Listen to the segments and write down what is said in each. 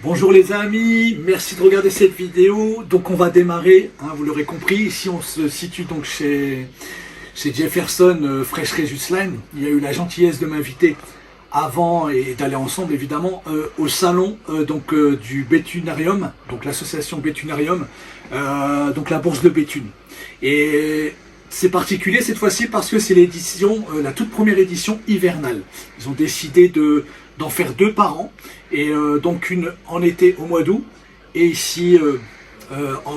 Bonjour les amis, merci de regarder cette vidéo. Donc on va démarrer, hein, vous l'aurez compris. Ici on se situe donc chez Jefferson Fresh Resus Line. Il y a eu la gentillesse de m'inviter avant et d'aller ensemble évidemment au salon du Béthunarium, donc l'association Béthunarium, donc la bourse de Béthune. Et c'est particulier cette fois-ci parce que c'est l'édition, la toute première édition hivernale. Ils ont décidé d'en faire 2 par an, et donc une en été au mois d'août, et ici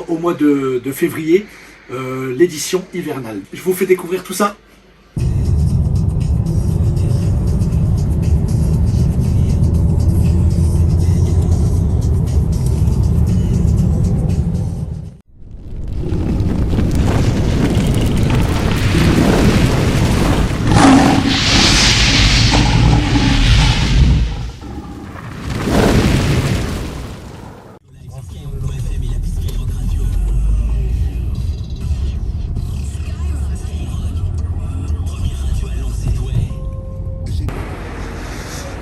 au mois de février, l'édition hivernale. Je vous fais découvrir tout ça.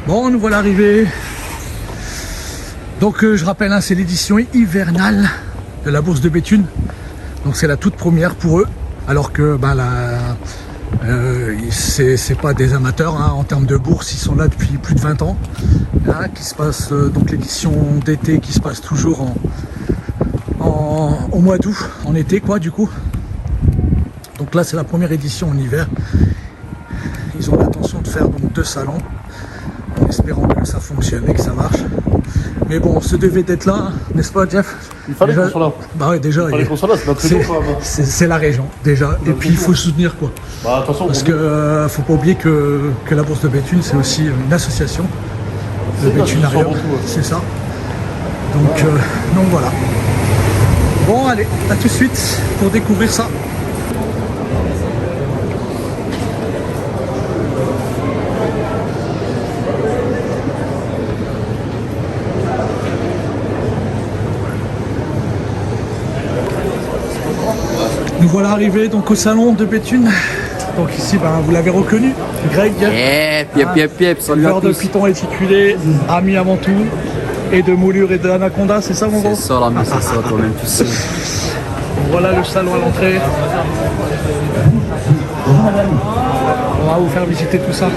Bon, nous voilà arrivés. Donc je rappelle, hein, c'est l'édition hivernale de la bourse de Béthune. Donc c'est la toute première pour eux. Alors que c'est pas des amateurs, hein, en termes de bourse, ils sont là depuis plus de 20 ans. Hein, qui se passe donc l'édition d'été qui se passe toujours au mois d'août, en été quoi du coup. Donc là c'est la première édition en hiver. Ils ont l'intention de faire donc 2 salons, en espérant que ça fonctionne et que ça marche. Mais bon, on se devait d'être là, n'est-ce pas Jeff? Il fallait qu'on soit là. Bah ouais, déjà. Il fallait qu'on soit là, c'est notre région quand même. C'est la région, déjà. Et puis il faut soutenir quoi. Bah attention. Parce que faut pas oublier que la bourse de Béthune, c'est aussi une association. Le Béthunarium, c'est ça. Donc voilà. Bon allez, à tout de suite pour découvrir ça. Nous voilà arrivés donc au salon de Béthune. Donc ici, vous l'avez reconnu, Greg. Yep, salut à Éleveur de tous. python réticulé, ami avant tout, et de moulure et d'anaconda, c'est ça mon gros? C'est ça la c'est ça quand même, tu sais. Voilà le salon à l'entrée. On va vous faire visiter tout ça.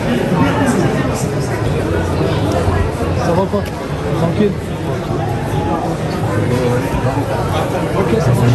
Ça va pas? Tranquille. Ok, ça marche.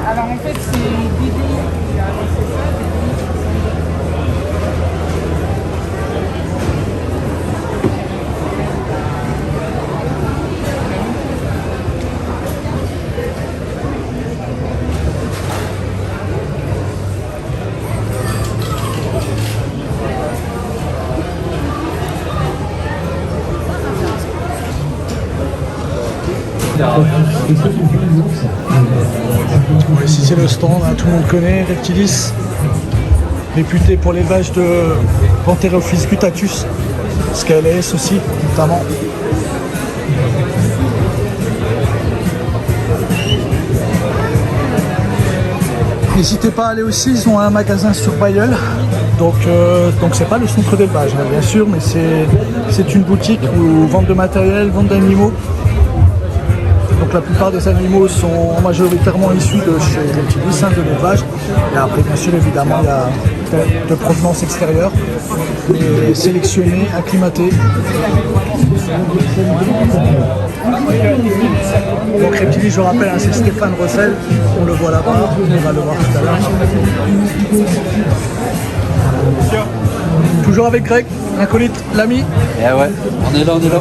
Alors en fait c'est Didi qui a lancé ça, Ouais, ici c'est le stand, hein, tout le monde connaît, Reptilis, réputé pour l'élevage de Pantherophis guttatus, Scales aussi notamment. N'hésitez pas à aller aussi, ils ont un magasin sur Bayeul, donc c'est pas le centre d'élevage hein, bien sûr, mais c'est une boutique où vente de matériel, vente d'animaux. Donc la plupart des animaux sont majoritairement issus de chez Reptilis, hein, de l'élevage. Et après bien sûr évidemment il y a de provenance extérieure, mais sélectionnés, acclimatés. Donc Reptilis, je rappelle, hein, c'est Stéphane Rossel, on le voit là-bas, on va le voir tout à l'heure. Toujours avec Greg, acolyte, l'ami. Eh ouais, on est là, on est là.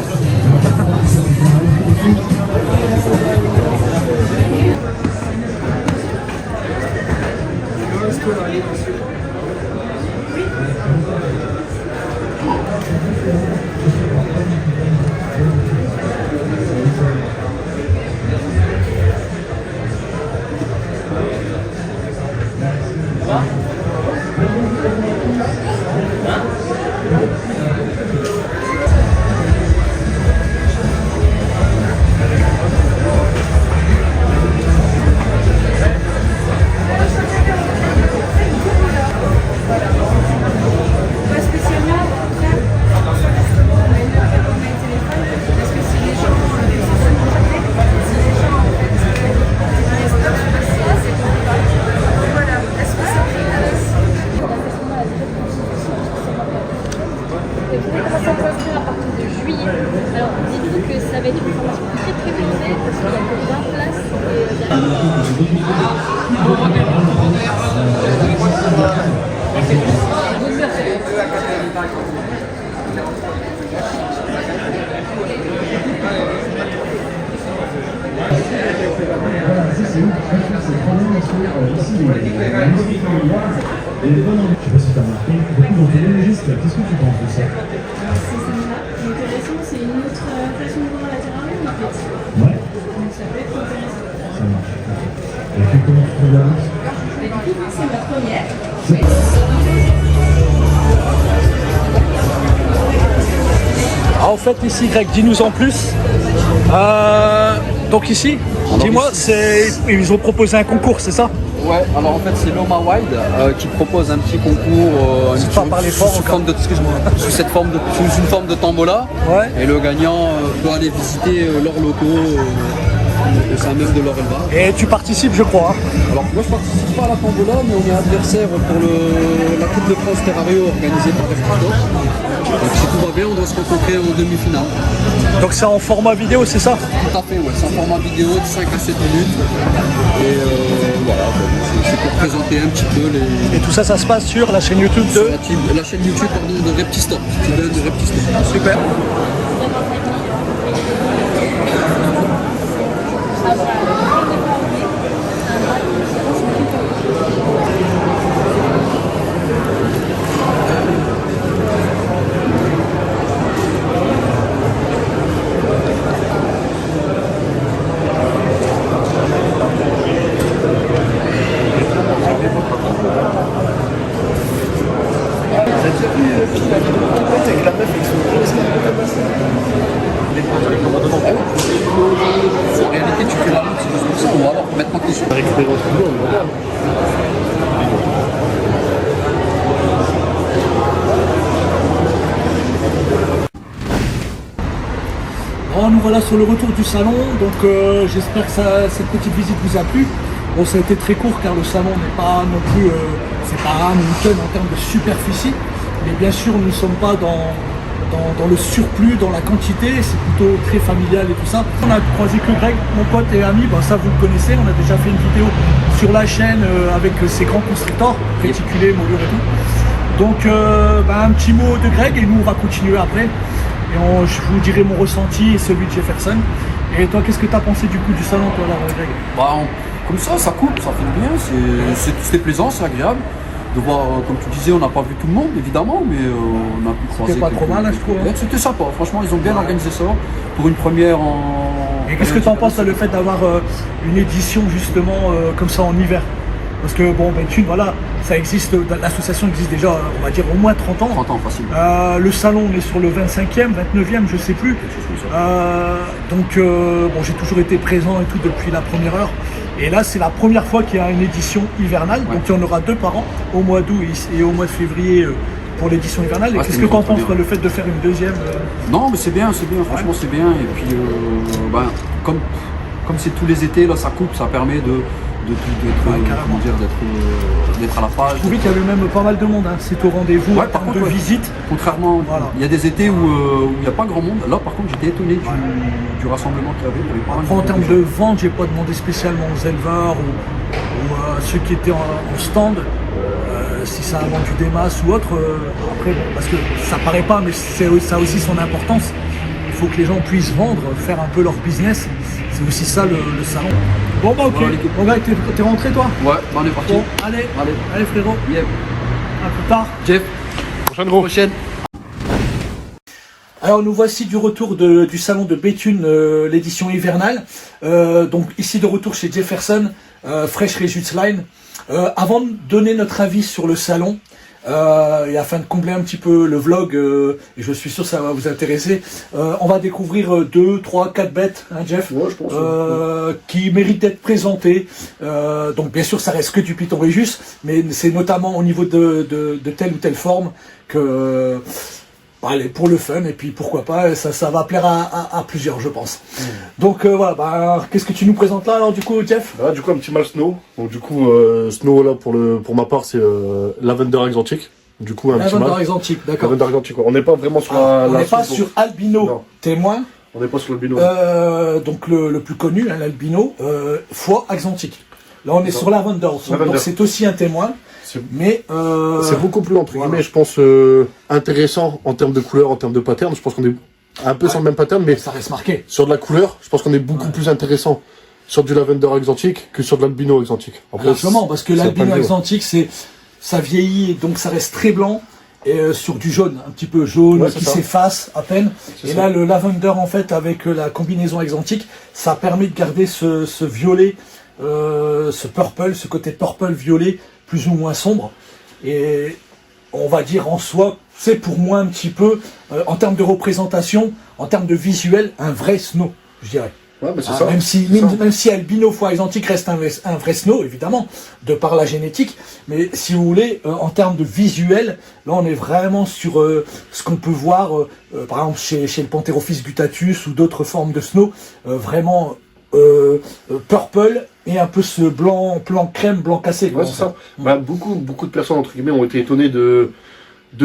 Je sais pas si tu as remarqué, beaucoup d'entomologistes, qu'est-ce que tu penses de ça? C'est intéressant, c'est une autre façon de voir la thérapie en fait. Ouais. Donc ça peut être intéressant. Ça marche. Et puis comment tu trouves la route? Mais du coup, c'est ma première. En fait ici Greg, dis-nous en plus. Donc ici, dis-moi, ils ont proposé un concours, c'est ça? Ouais, alors en fait c'est Loma Wild qui propose un petit concours sous une forme de tombola. Ouais. Et le gagnant peut aller visiter leurs locaux au sein même de leur élevage. Et tu participes je crois. Alors moi je participe pas à la tombola, mais on est adversaire pour la Coupe de France Terrario organisée par Reptilis. Donc si tout va bien, on doit se rencontrer en demi-finale. Donc c'est en format vidéo, c'est ça? Tout à fait, ouais, c'est en format vidéo de 5 à 7 minutes. Et voilà, c'est pour présenter un petit peu les... Et tout ça, ça se passe sur la chaîne YouTube de... La chaîne YouTube de Reptistop, qui vient de Reptistop. Super. En réalité, tu fais la route, c'est juste pour ça, on va voir, mettre en question. Bon, nous voilà sur le retour du salon, donc j'espère que cette petite visite vous a plu. Bon, ça a été très court car le salon n'est pas non plus, c'est pas Hamilton en termes de superficie, mais bien sûr nous ne sommes pas dans le surplus, dans la quantité, c'est plutôt très familial et tout ça. On a croisé que Greg, mon pote et ami, bah, ça vous le connaissez, on a déjà fait une vidéo sur la chaîne avec ces grands constrictors, réticulés, moulures et tout. Donc un petit mot de Greg et nous on va continuer après. Et je vous dirai mon ressenti et celui de Jefferson. Et toi, qu'est-ce que tu as pensé du coup du salon, toi, là, Greg? Bah, comme ça coupe, ça fait du bien, c'était plaisant, c'est agréable. de voir, comme tu disais, on n'a pas vu tout le monde évidemment, mais on a pu croiser. C'était pas trop mal, hein, je trouve. Ouais, c'était sympa, franchement, ils ont bien organisé ça pour une première en. Et qu'est-ce que tu en penses, le fait d'avoir une édition justement comme ça en hiver? Parce que bon, Béthune, voilà, ça existe, l'association existe déjà, on va dire, au moins 30 ans. 30 ans, facile. Le salon, on est sur le 25e, 29e, je sais plus. Donc, bon, j'ai toujours été présent et tout depuis la première heure. Et là, c'est la première fois qu'il y a une édition hivernale. Donc, il y en aura 2 par an, au mois d'août et au mois de février pour l'édition hivernale. Et qu'est-ce que tu en penses, le fait de faire une deuxième Non, mais c'est bien, franchement, c'est bien. Et puis, comme c'est tous les étés, là, ça coupe, ça permet d'être à la page. Je trouvais qu'il y avait même pas mal de monde, hein. C'est au rendez-vous en termes de visite. Contrairement, il y a des étés où il n'y a pas grand monde. Là, par contre, j'étais étonné du rassemblement qu'il y avait. Il y avait pas mal Après, en termes de vente, j'ai pas demandé spécialement aux éleveurs ou à ceux qui étaient en stand si ça a vendu des masses ou autre. Après, bon, parce que ça paraît pas, mais ça a aussi son importance. Il faut que les gens puissent vendre, faire un peu leur business. C'est aussi ça le salon. Bon bah ok, voilà, bon gars, t'es rentré toi? Ouais, on est parti. Bon, allez frérot, Yep. à plus tard. Jeff, prochaine. Alors nous voici du retour du salon de Béthune, l'édition hivernale. Donc ici de retour chez Jefferson, Fresh Results Line. Avant de donner notre avis sur le salon, et afin de combler un petit peu le vlog, et je suis sûr que ça va vous intéresser, on va découvrir 2, 3, 4 bêtes, hein Jeff, Ouais, je pense. qui méritent d'être présentées. Donc bien sûr ça reste que du Python Régis, mais c'est notamment au niveau de telle ou telle forme que... allez, pour le fun, et puis pourquoi pas, ça va plaire à plusieurs, je pense. Donc voilà, qu'est-ce que tu nous présentes là, alors, du coup, Jeff? Là, du coup, un petit mal Snow. Donc, du coup, Snow, là, pour ma part, c'est Lavender Exotique. Du coup, un petit Lavender mal. Exotique, d'accord. Lavender Exotique, quoi. On n'est pas vraiment sur On la n'est pas soupe, sur Albino Non. témoin, On n'est pas sur l'albino. donc le plus connu, hein, l'Albino, foie Exotique. Là, on est Non. sur Lavender, donc c'est aussi un témoin. Mais c'est beaucoup plus, entre guillemets, je pense, intéressant en termes de couleur, en termes de pattern. Je pense qu'on est un peu sur le même pattern, mais ça reste marqué. sur de la couleur, je pense qu'on est beaucoup plus intéressant sur du Lavender Exotique que sur de l'albino Exotique. Largement, parce que l'Albino Exotique, ça vieillit, donc ça reste très blanc. Et sur du jaune, un petit peu jaune, qui s'efface à peine. Et là, le Lavender, en fait, avec la combinaison Exotique, ça permet de garder ce violet, ce purple, ce côté purple violet, plus ou moins sombre. Et on va dire en soi, c'est pour moi un petit peu, en termes de représentation, en termes de visuel, un vrai Snow, je dirais. Ouais, mais c'est ça. Même si Albino foie Exotique reste un vrai Snow, évidemment, de par la génétique, mais si vous voulez, en termes de visuel, là on est vraiment sur ce qu'on peut voir, par exemple chez le Pantherophis guttatus ou d'autres formes de Snow, vraiment purple et un peu ce blanc crème, blanc cassé. Ouais, c'est ça. Bah, beaucoup de personnes, entre guillemets, ont été étonnées de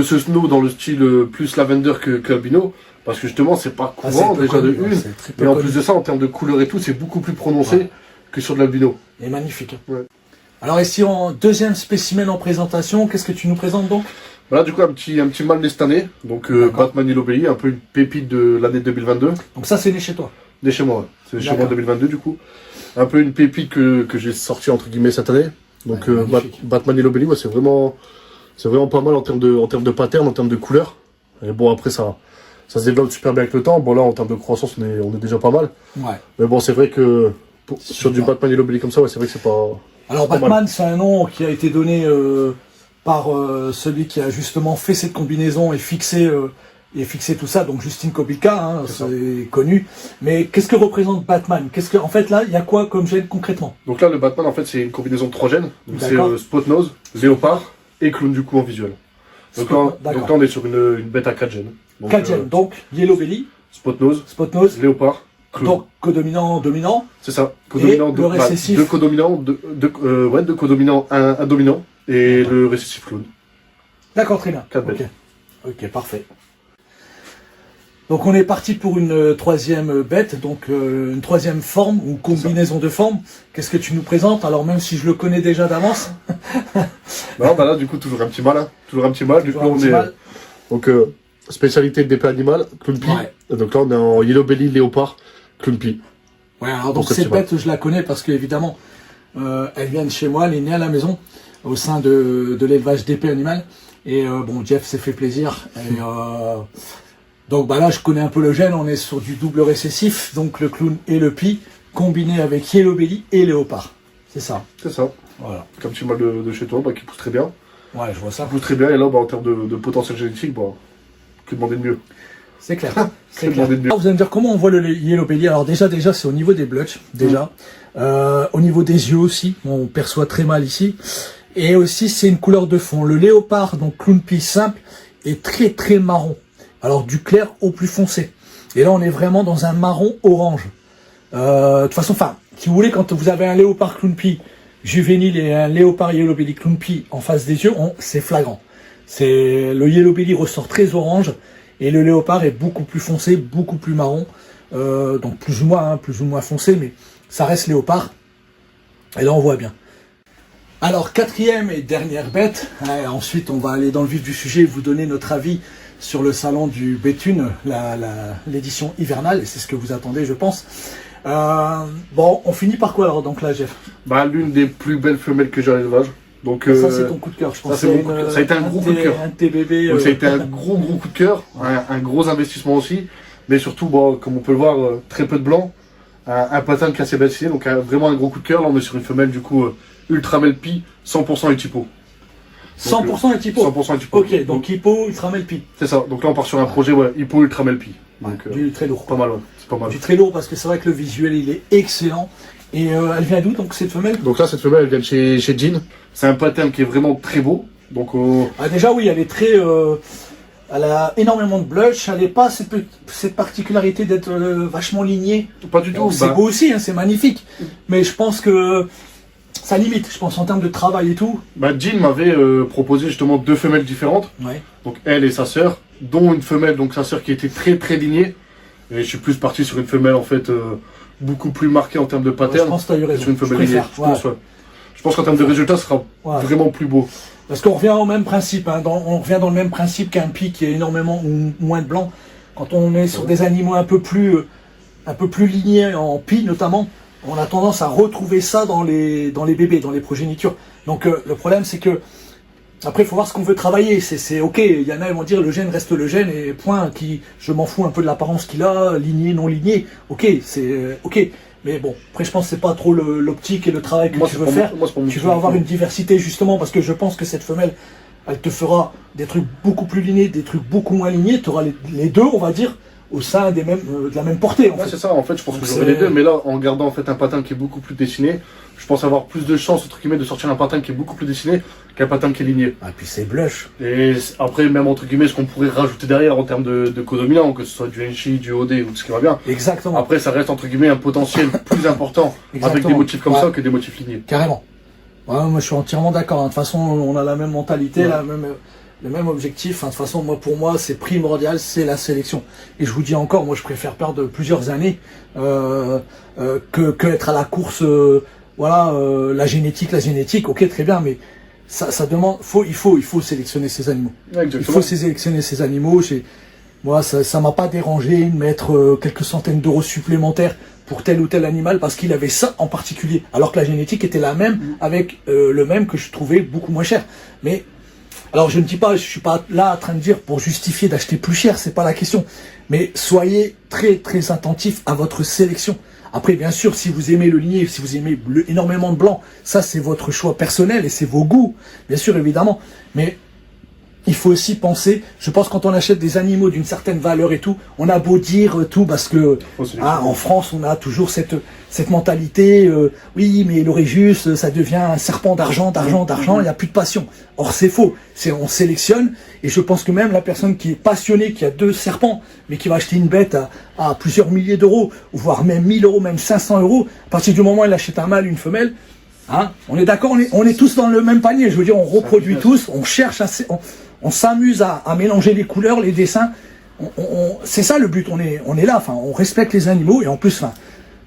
ce Snow dans le style plus Lavender que albino. Parce que justement, c'est pas courant déjà de une. Et en plus de ça, en termes de couleur et tout, c'est beaucoup plus prononcé que sur de l'albino. Et magnifique. Ouais. Alors ici, en deuxième spécimen en présentation, qu'est-ce que tu nous présentes donc? Voilà, du coup, un petit mâle né cette année. Donc, Batman il obéit, un peu une pépite de l'année 2022. Donc ça, c'est né chez toi? Né chez moi, ouais. C'est chez moi 2022, du coup. Un peu une pépite que j'ai sorti, entre guillemets, cette année. Donc, Batman il obéit, ouais, c'est vraiment pas mal en termes de pattern, en termes de couleur. Et bon, après, ça se développe super bien avec le temps. Bon, là, en termes de croissance, on est déjà pas mal. Ouais. Mais bon, c'est vrai que sur du Batman et l'Obélie comme ça, ouais, c'est vrai que c'est pas... Alors, Batman, c'est un nom qui a été donné par celui qui a justement fait cette combinaison et fixé tout ça, donc Justin Kobylka, hein, c'est connu. Mais qu'est-ce que représente Batman? En fait, là, il y a quoi comme gène concrètement? Donc là, le Batman, en fait, c'est une combinaison de 3 gènes. Donc c'est Spot Nose, Léopard et Clown, du coup, en visuel. Donc là, on est sur une bête à 4 gènes. 4 gènes, donc Yellow Belly, Spot Nose, Léopard, Clown. Donc codominant, dominant. C'est ça. Codominant, le récessif. Deux codominants, deux codominants, un dominant, et le récessif Clown. D'accord, très bien. 4 bêtes. Ok, parfait. Donc on est parti pour une troisième bête, donc une troisième forme ou combinaison de formes. Qu'est-ce que tu nous présentes? Alors même si je le connais déjà d'avance. Non, bah là du coup toujours un petit mal, hein. Toujours un petit mal. Du coup on est donc spécialité de DP animal, Clown Pea. Ouais. Donc là on est en Yellow Belly Léopard, Clown Pea. Ouais, alors donc cette bête je la connais parce que évidemment elle vient de chez moi, elle est née à la maison. au sein de l'élevage d'épée animale. Et bon, Jeff s'est fait plaisir. Et, donc bah là, je connais un peu le gène. On est sur du double récessif, donc le clown et le pie, combiné avec Yellow Belly et léopard. C'est ça. C'est ça. Voilà. Comme petit mâle de chez toi, qui pousse très bien. Ouais, je vois ça. Qui pousse très bien, et là, en termes de potentiel génétique, que demander de mieux. C'est clair. C'est Que clair. demander de mieux. Alors, vous allez me dire comment on voit le Yellow Belly. Alors déjà, c'est au niveau des blotches, déjà. Au niveau des yeux aussi, on perçoit très mal ici. Et aussi, c'est une couleur de fond. Le léopard, donc clown pie simple, est très très marron. Alors du clair au plus foncé. Et là, on est vraiment dans un marron orange. De toute façon, si vous voulez, quand vous avez un léopard clown pie juvénile et un léopard Yellow Belly clown pie en face des yeux, c'est flagrant. Le Yellow Belly ressort très orange et le léopard est beaucoup plus foncé, beaucoup plus marron. Donc plus ou moins foncé, mais ça reste léopard. Et là, on voit bien. Alors, quatrième et dernière bête. Ensuite, on va aller dans le vif du sujet et vous donner notre avis sur le salon du Béthune, l'édition hivernale. Et c'est ce que vous attendez, je pense. Bon, on finit par quoi alors, donc là, Jeff? L'une des plus belles femelles que j'ai à l'élevage. Donc, ça, c'est ton coup de cœur, je pense. Ça, c'est mon coup de cœur. Ça a été un gros coup de cœur. Un TBB. Donc, ça a été un gros coup de cœur, un gros investissement aussi. Mais surtout, comme on peut le voir, très peu de blanc. Un pattern qui est assez bâtissé, donc vraiment un gros coup de cœur. Là, on est sur une femelle, du coup, ultra melpie, 100% Etipo. 100% Etipo. 100% Etipo. Ok, donc Hippo, ultra melpie. C'est ça. Donc là, on part sur un projet, Hippo ultra melpie. Donc, du très lourd. Pas mal, c'est pas mal. Du très lourd parce que c'est vrai que le visuel, il est excellent. Et elle vient d'où, donc, cette femelle? Donc là, cette femelle, elle vient de chez Jean. C'est un pattern qui est vraiment très beau. Donc, déjà, oui, elle est très... elle a énormément de blush, elle n'a pas cette particularité d'être vachement lignée. Pas du tout. C'est beau aussi, hein, c'est magnifique. Mais je pense que ça limite, je pense, en termes de travail et tout. Jean m'avait proposé justement 2 femelles différentes. Ouais. Donc elle et sa sœur, dont une femelle, donc sa sœur qui était très très lignée. Et je suis plus parti sur une femelle en fait beaucoup plus marquée en termes de pattern. Je pense que tu as eu raison. Sur une femelle lignée. Je pense qu'en termes de résultats, ce sera vraiment plus beau. Parce qu'on revient au même principe, hein, on revient dans le même principe qu'un pie qui a énormément ou moins de blanc. Quand on est sur des animaux un peu plus lignés en pie notamment, on a tendance à retrouver ça dans les bébés, dans les progénitures. Donc le problème c'est que après il faut voir ce qu'on veut travailler. C'est ok, il y en a ils vont dire le gène reste le gène et point. Je m'en fous un peu de l'apparence qu'il a, ligné, non ligné. Ok, c'est ok. Mais bon, après je pense que c'est pas trop l'optique et le travail que tu veux faire. Tu veux avoir une diversité justement parce que je pense que cette femelle, elle te fera des trucs beaucoup plus lignés, des trucs beaucoup moins lignés. Tu auras les deux, on va dire, au sein de la même portée. En fait. C'est ça, en fait, je pense que j'aurai les deux, mais là, en gardant en fait un pattern qui est beaucoup plus dessiné, je pense avoir plus de chance, entre guillemets, de sortir un pattern qui est beaucoup plus dessiné qu'un pattern qui est ligné. Ah, puis c'est blush. Et après, même entre guillemets, ce qu'on pourrait rajouter derrière en termes de codominant, que ce soit du Enchi, du OD ou tout ce qui va bien. Exactement. Après, ça reste entre guillemets un potentiel plus important avec des motifs comme ça que des motifs lignés. Carrément. Ouais, moi, je suis entièrement d'accord. De toute façon, on a la même mentalité, le même objectif. De toute façon, pour moi, c'est primordial, c'est la sélection. Et je vous dis encore, moi, je préfère perdre plusieurs années que être à la course. La génétique, ok, très bien, mais ça demande, il faut sélectionner ces animaux. Exactement. Il faut sélectionner ces animaux. Moi, ça m'a pas dérangé de mettre quelques centaines d'euros supplémentaires pour tel ou tel animal parce qu'il avait ça en particulier, alors que la génétique était la même avec le même que je trouvais beaucoup moins cher. Mais alors je ne dis pas, je suis pas là en train de dire pour justifier d'acheter plus cher, c'est pas la question. Mais soyez très très attentifs à votre sélection. Après, bien sûr, si vous aimez le ligné, si vous aimez énormément de blanc, ça c'est votre choix personnel et c'est vos goûts, bien sûr, évidemment. Mais il faut aussi penser, je pense quand on achète des animaux d'une certaine valeur et tout, on a beau dire tout parce que en France on a toujours cette mentalité, oui mais le Régis ça devient un serpent d'argent, il n'y a plus de passion. Or c'est faux, on sélectionne et je pense que même la personne qui est passionnée, qui a 2 serpents, mais qui va acheter une bête à plusieurs milliers d'euros, voire même 1000 euros, même 500 euros, à partir du moment où il achète un mâle, une femelle, hein, on est d'accord, on est tous dans le même panier, je veux dire on reproduit tous, on cherche on s'amuse à mélanger les couleurs, les dessins. C'est ça le but. On est là. Enfin, on respecte les animaux et en plus, enfin,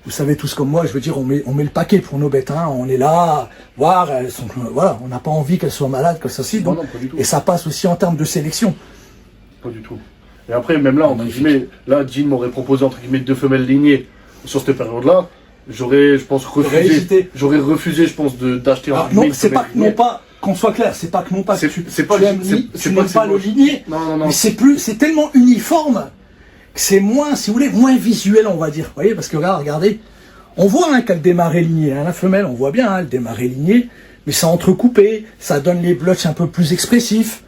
vous savez tous comme moi, je veux dire, on met le paquet pour nos bêtes. Hein. On est là, voir, elles sont, voilà, on n'a pas envie qu'elles soient malades, que ça aussi. Donc, et ça passe aussi en termes de sélection. Pas du tout. Et après, même là, entre guillemets, là, Jean m'aurait proposé entre guillemets 2 femelles lignées sur cette période-là. J'aurais, je pense, refusé. J'aurais refusé, je pense, d'acheter un. Non, c'est pas, non pas. qu'on soit clair, c'est pas que non pas que tu c'est pas aimes, tu n'aimes pas le ligné, non. mais c'est tellement uniforme que c'est moins, si vous voulez, moins visuel, on va dire. Vous voyez, parce que là, regardez, on voit hein, qu'elle démarrait lignée, hein, la femelle, on voit bien, hein, elle démarrait lignée, mais c'est entrecoupé, ça donne les blotches un peu plus expressifs.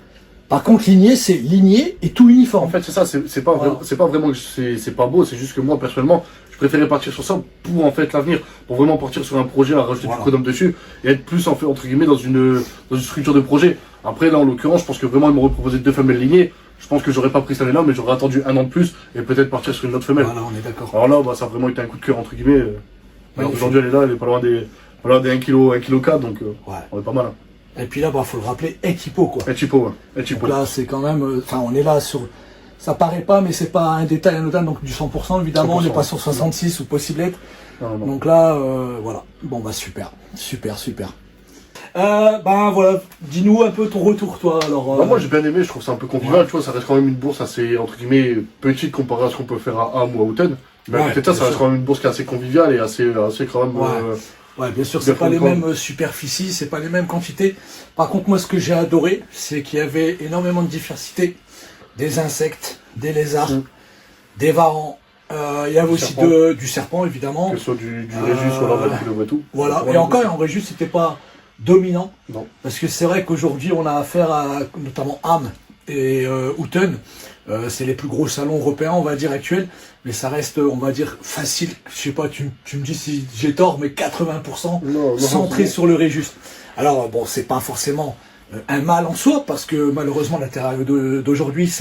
Par contre, ligné, c'est ligné et tout uniforme. En fait, c'est ça, c'est pas vraiment que c'est pas beau, c'est juste que moi, personnellement, je préférais partir sur ça pour en fait l'avenir, pour vraiment partir sur un projet à rajouter du codum dessus et être plus en fait, entre guillemets, dans une structure de projet. Après, là, en l'occurrence, je pense que vraiment, ils m'auraient proposé 2 femelles lignées. Je pense que j'aurais pas pris cette année-là, mais j'aurais attendu 1 an de plus et peut-être partir sur une autre femelle. Voilà, on est d'accord. Alors là, bah, ça a vraiment été un coup de cœur, entre guillemets. Aujourd'hui, elle est là, elle est pas loin des 1 kg 4, donc on est pas mal. Hein. Et puis là, bah, faut le rappeler, Equipo, quoi. Equipo. Donc là, c'est quand même, enfin, on est là sur, ça paraît pas, mais c'est pas un détail anodin, donc du 100%, évidemment, 100%, on n'est pas sur 66 ou possible être. Non. Donc là, voilà. Bon, bah, super. Ben voilà, dis-nous un peu ton retour, toi, alors. Moi, j'ai bien aimé, je trouve ça un peu convivial, tu vois, ça reste quand même une bourse assez, entre guillemets, petite comparée à ce qu'on peut faire à Ham ou à Houten. Mais à côté de ça reste quand même une bourse qui est assez conviviale et assez quand même. Ouais, bien sûr, c'est pas les mêmes superficies, c'est pas les mêmes quantités. Par contre, moi, ce que j'ai adoré, c'est qu'il y avait énormément de diversité. Des insectes, des lézards, des varans. Il y avait aussi du serpent, évidemment. Que ce soit du Régis ou alors de et tout. Voilà, et encore, en Régis, c'était pas dominant. Non. Parce que c'est vrai qu'aujourd'hui, on a affaire à notamment Ham et Houten. C'est les plus gros salons européens, on va dire, actuels. Mais ça reste, on va dire, facile. Je sais pas, tu me dis si j'ai tort, mais 80% centré sur le Régis. Alors, bon, c'est pas forcément un mal en soi, parce que malheureusement, la terre d'aujourd'hui,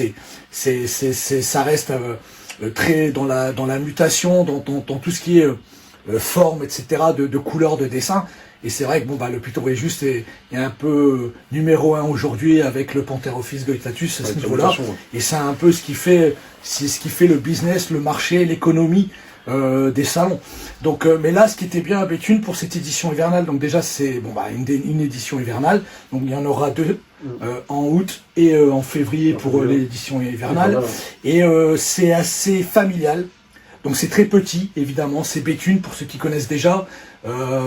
ça reste très dans la mutation, dans tout ce qui est forme, etc., de couleurs, de dessin. Et c'est vrai que bon, bah, le Python Régis est un peu numéro 1 aujourd'hui avec le Pantherophis goitatus à ce niveau-là. Et c'est un peu ce qui fait le business, le marché, l'économie des salons. Donc, mais là, ce qui était bien à Béthune pour cette édition hivernale, donc déjà c'est bon, bah, une édition hivernale. Donc il y en aura 2 en août et en février pour l'édition hivernale. Et c'est assez familial. Donc c'est très petit, évidemment, c'est Béthune pour ceux qui connaissent déjà.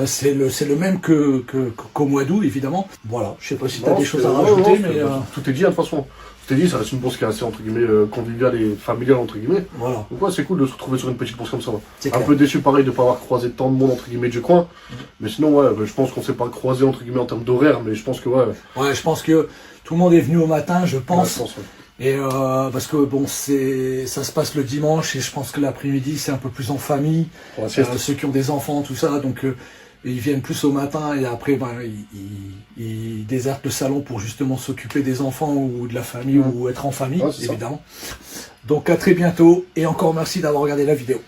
C'est le même qu'au mois d'août, évidemment. Voilà, je sais pas si tu as des choses à rajouter, mais... Tout est dit, hein, de toute façon. Tout est dit, ça reste une bourse qui est assez, entre guillemets, conviviale et familiale, entre guillemets. Voilà. Donc ouais, c'est cool de se retrouver sur une petite bourse comme ça. Un peu déçu, pareil, de ne pas avoir croisé tant de monde, entre guillemets, du coin. Mais sinon, ouais, je pense qu'on ne s'est pas croisé, entre guillemets, en termes d'horaire, mais je pense que, ouais... Ouais, je pense que tout le monde est venu au matin, je pense. Ouais, je pense, ouais. Et parce que bon, ça se passe le dimanche et je pense que l'après-midi c'est un peu plus en famille. Ceux qui ont des enfants, tout ça, donc ils viennent plus au matin et après ben, ils désertent le salon pour justement s'occuper des enfants ou de la famille ou être en famille, évidemment. Donc à très bientôt et encore merci d'avoir regardé la vidéo.